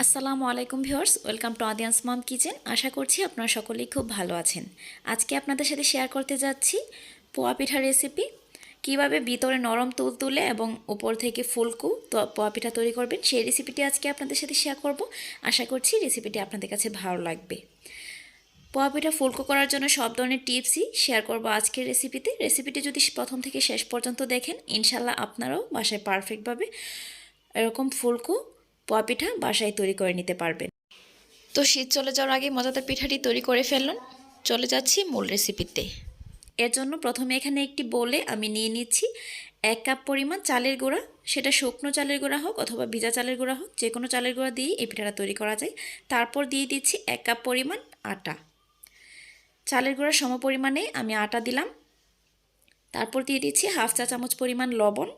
আসসালামু আলাইকুম viewers, welcome to Adiyan's mom kitchen. আশা করছি আপনারা সকলেই খুব ভালো আছেন। আজকে আপনাদের সাথে শেয়ার করতে যাচ্ছি পোয়া পিঠার রেসিপি। কিভাবে ভিতরে নরম তুলতুলে এবং উপর থেকে ফুলকু পোয়া পিঠা তৈরি করবেন সেই রেসিপিটি আজকে আপনাদের সাথে শেয়ার করব। আশা করছি রেসিপিটি আপনাদের কাছে ভালো লাগবে। পোয়া পিঠা ফুলকো করার জন্য সব ধরনের টিপসই শেয়ার করব আজকের রেসিপিটি যদি প্রথম থেকে শেষ পর্যন্ত দেখেন, ইনশাল্লাহ আপনারাও বাসায় পারফেক্টভাবে এরকম ফুলকো পোয়া পিঠা বাসায় তৈরি করে নিতে পারবেন। তো শীত চলে যাওয়ার আগে মজাদার পিঠাটি তৈরি করে ফেলুন। চলে যাচ্ছি মূল রেসিপিতে। এর জন্য প্রথমে এখানে একটি বোলে আমি নিয়ে নিচ্ছি 1 কাপ পরিমাণ চালের গুঁড়া। সেটা শুকনো চালের গুঁড়া হোক অথবা ভিজা চালের গুঁড়া হোক, যে কোনো চালের গুঁড়া দিয়েই এই পিঠাটা তৈরি করা যায়। তারপর দিয়ে দিচ্ছি 1 কাপ পরিমাণ আটা। চালের গুঁড়ার সম পরিমাণে আমি আটা দিলাম। তারপর দিয়ে দিচ্ছি হাফ চা চামচ পরিমাণ লবণ।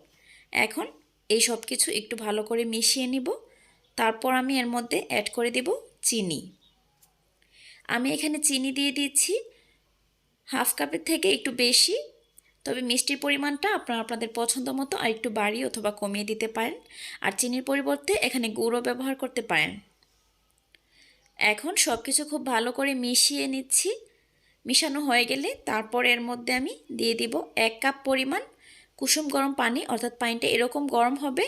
এখন এই সব কিছু একটু ভালো করে মিশিয়ে নিব। তারপর আমি এর মধ্যে অ্যাড করে দেব চিনি। আমি এখানে চিনি দিয়ে দিচ্ছি হাফ কাপের থেকে একটু বেশি, তবে মিষ্টির পরিমাণটা আপনারা আপনাদের পছন্দ মতো আর একটু বাড়িয়ে অথবা কমিয়ে দিতে পারেন। আর চিনির পরিবর্তে এখানে গুঁড়ো ব্যবহার করতে পারেন। এখন সব কিছু খুব ভালো করে মিশিয়ে নিচ্ছি। মিশানো হয়ে গেলে তারপর এর মধ্যে আমি দিয়ে দিব 1 কাপ পরিমাণ কুসুম গরম পানি, অর্থাৎ পানিটা এরকম গরম হবে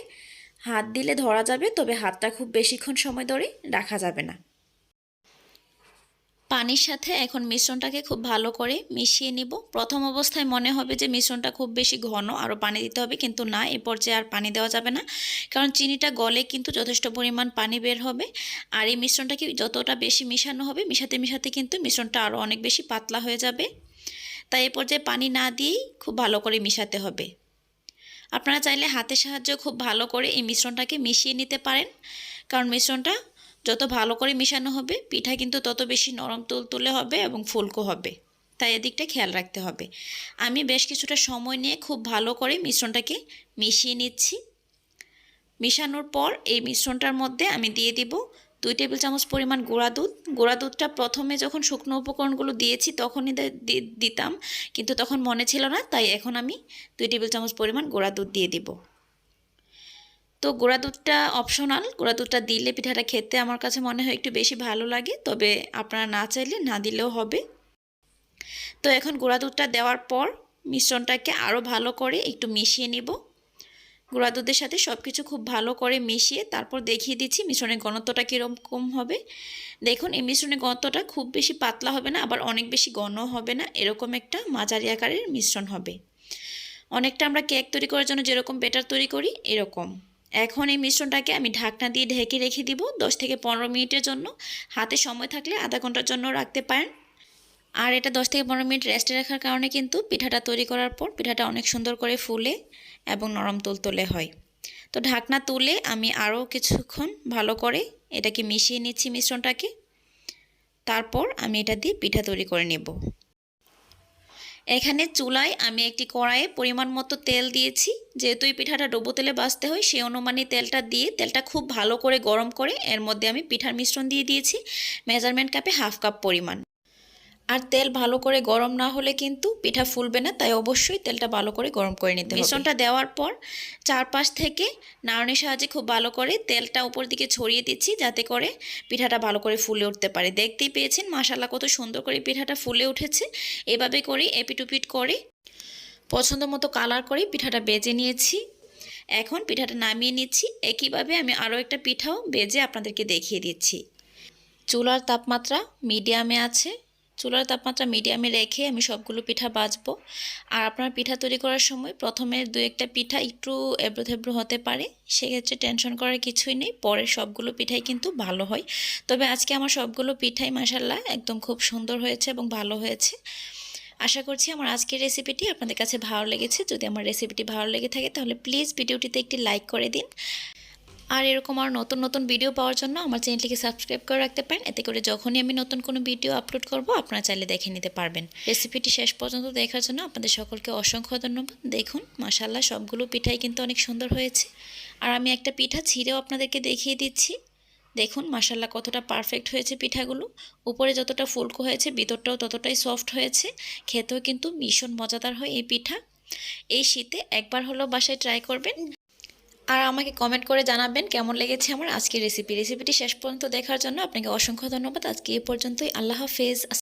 হাত দিলে ধরা যাবে, তবে হাতটা খুব বেশিক্ষণ সময় ধরে রাখা যাবে না। পানির সাথে এখন মিশ্রণটাকে খুব ভালো করে মিশিয়ে নিব। প্রথম অবস্থায় মনে হবে যে মিশ্রণটা খুব বেশি ঘন, আরও পানি দিতে হবে, কিন্তু না, এই পর্যায়ে আর পানি দেওয়া যাবে না, কারণ চিনিটা গলে কিন্তু যথেষ্ট পরিমাণ পানি বের হবে। আর এই মিশ্রণটাকে যতটা বেশি মিশানো হবে, মিশাতে মিশাতে কিন্তু মিশ্রণটা আরও অনেক বেশি পাতলা হয়ে যাবে। তাই এই পর্যায়ে পানি না দিয়েই খুব ভালো করে মিশাতে হবে। আপনারা চাইলে হাতের সাহায্যে খুব ভালো করে এই মিশ্রণটাকে মিশিয়ে নিতে পারেন, কারণ মিশ্রণটা যত ভালো করে মিশানো হবে পিঠা কিন্তু তত বেশি নরম তুলতুলে হবে এবং ফুলকো হবে। তাই এদিকটা খেয়াল রাখতে হবে। আমি বেশ কিছুটা সময় নিয়ে খুব ভালো করে মিশ্রণটাকে মিশিয়ে নিচ্ছি। মিশানোর পর এই মিশ্রণটার মধ্যে আমি দিয়ে দিব 2 টেবিল চামচ পরিমাণ গুঁড়া দুধ। গুঁড়া দুধটা প্রথমে যখন শুকনো উপকরণগুলো দিয়েছি তখনই দিতাম, কিন্তু তখন মনে ছিল না, তাই এখন আমি 2 টেবিল চামচ পরিমাণ গুঁড়া দুধ দিয়ে দিব। তো গুঁড়া দুধটা অপশনাল, গুঁড়া দুধটা দিলে পিঠাটা খেতে আমার কাছে মনে হয় একটু বেশি ভালো লাগে, তবে আপনারা না চাইলে না দিলেও হবে। তো এখন গুঁড়া দুধটা দেওয়ার পর মিশ্রণটাকে আরও ভালো করে একটু মিশিয়ে নিব। গুঁড়া দুধের সাথে সব কিছু খুব ভালো করে মিশিয়ে তারপর দেখিয়ে দিচ্ছি মিশ্রণের ঘনত্বটা কীরকম হবে। দেখুন, এই মিশ্রণের ঘনত্বটা খুব বেশি পাতলা হবে না, আবার অনেক বেশি ঘন হবে না, এরকম একটা মাঝারি আকারের মিশ্রণ হবে। অনেকটা আমরা কেক তৈরি করার জন্য যেরকম ব্যাটার তৈরি করি এরকম। এখন এই মিশ্রণটাকে আমি ঢাকনা দিয়ে ঢেকে রেখে দিব 10 থেকে 15 মিনিটের জন্য। হাতে সময় থাকলে আধা ঘন্টার জন্য রাখতে পারেন। আর এটা 10 থেকে 15 মিনিট রেস্টে রাখার কারণে কিন্তু পিঠাটা তৈরি করার পর পিঠাটা অনেক সুন্দর করে ফুলে এবং নরম তুলতুলে হয়। তো ঢাকনা তুলে আমি আরও কিছুক্ষণ ভালো করে এটাকে মিশিয়ে নিচ্ছি মিশ্রণটাকে। তারপর আমি এটা দিয়ে পিঠা তৈরি করে নেব। এখানে চুলায় আমি একটি কড়াইয়ে পরিমাণ মতো তেল দিয়েছি। যেহেতু এই পিঠাটা ডুবো তেলে ভাজতে হয়, সেই অনুমানে তেলটা দিয়ে তেলটা খুব ভালো করে গরম করে এর মধ্যে আমি পিঠার মিশ্রণ দিয়ে দিয়েছি মেজারমেন্ট কাপে হাফ কাপ পরিমাণ। আর তেল ভালো করে গরম না হলে কিন্তু পিঠা ফুলবে না, তাই অবশ্যই তেলটা ভালো করে গরম করে নিতে হবে। মিশ্রণটা দেওয়ার পর চারপাশ থেকে নাড়ুনির সাহায্যে খুব ভালো করে তেলটা উপর দিকে ছড়িয়ে দিচ্ছি, যাতে করে পিঠাটা ভালো করে ফুলে উঠতে পারে। দেখতেই পেয়েছেন মাশাআল্লাহ কত সুন্দর করে পিঠাটা ফুলে উঠেছে। এভাবে করে এপিটুপিট করে পছন্দ মতো কালার করে পিঠাটা বেজে নিয়েছি। এখন পিঠাটা নামিয়ে নিচ্ছি। একইভাবে আমি আরও একটা পিঠাও বেজে আপনাদেরকে দেখিয়ে দিচ্ছি। চুলার তাপমাত্রা মিডিয়ামে আছে। চুলার তাপমাত্রা মিডিয়ামে রেখে আমি সবগুলো পিঠা ভাজবো। আর আপনার পিঠা তৈরি করার সময় প্রথমে 2-1টা পিঠা একটু এবড়ো হতে পারে, সেক্ষেত্রে টেনশন করার কিছুই নেই, পরের সবগুলো পিঠাই কিন্তু ভালো হয়। তবে আজকে আমার সবগুলো পিঠাই মাশাআল্লাহ একদম খুব সুন্দর হয়েছে এবং ভালো হয়েছে। আশা করছি আমার আজকের রেসিপিটি আপনাদের কাছে ভালো লেগেছে। যদি আমার রেসিপিটি ভালো লেগে থাকে তাহলে প্লিজ ভিডিওটিতে একটি লাইক করে দিন। আর এরকম আর নতুন নতুন ভিডিও পাওয়ার জন্য আমার চ্যানেলটিকে সাবস্ক্রাইব করে রাখতে পারেন। এতে করে যখনই আমি নতুন কোনো ভিডিও আপলোড করব আপনারা চাইলে দেখে নিতে পারবেন। রেসিপিটি শেষ পর্যন্ত দেখার জন্য আপনাদের সকলকে অসংখ্য ধন্যবাদ। দেখুন মাশাআল্লাহ সবগুলো পিঠাই কিন্তু অনেক সুন্দর হয়েছে। আর আমি একটা পিঠা ছিঁড়েও আপনাদেরকে দেখিয়ে দিচ্ছি। দেখুন মাশাআল্লাহ কতটা পারফেক্ট হয়েছে পিঠাগুলো। উপরে যতটা ফুলকো হয়েছে ভিতরটাও ততটাই সফট হয়েছে। খেতেও কিন্তু ভীষণ মজাদার হয় এই পিঠা। এই শীতে একবার হলেও বাসায় ট্রাই করবেন। আর আমাকে কমেন্ট করে জানাবেন কেমন লেগেছে আমার আজকের রেসিপিটি শেষ পর্যন্ত দেখার জন্য আপনাকে অসংখ্য ধন্যবাদ। আজকে এ পর্যন্তই। আল্লাহ হাফেজ।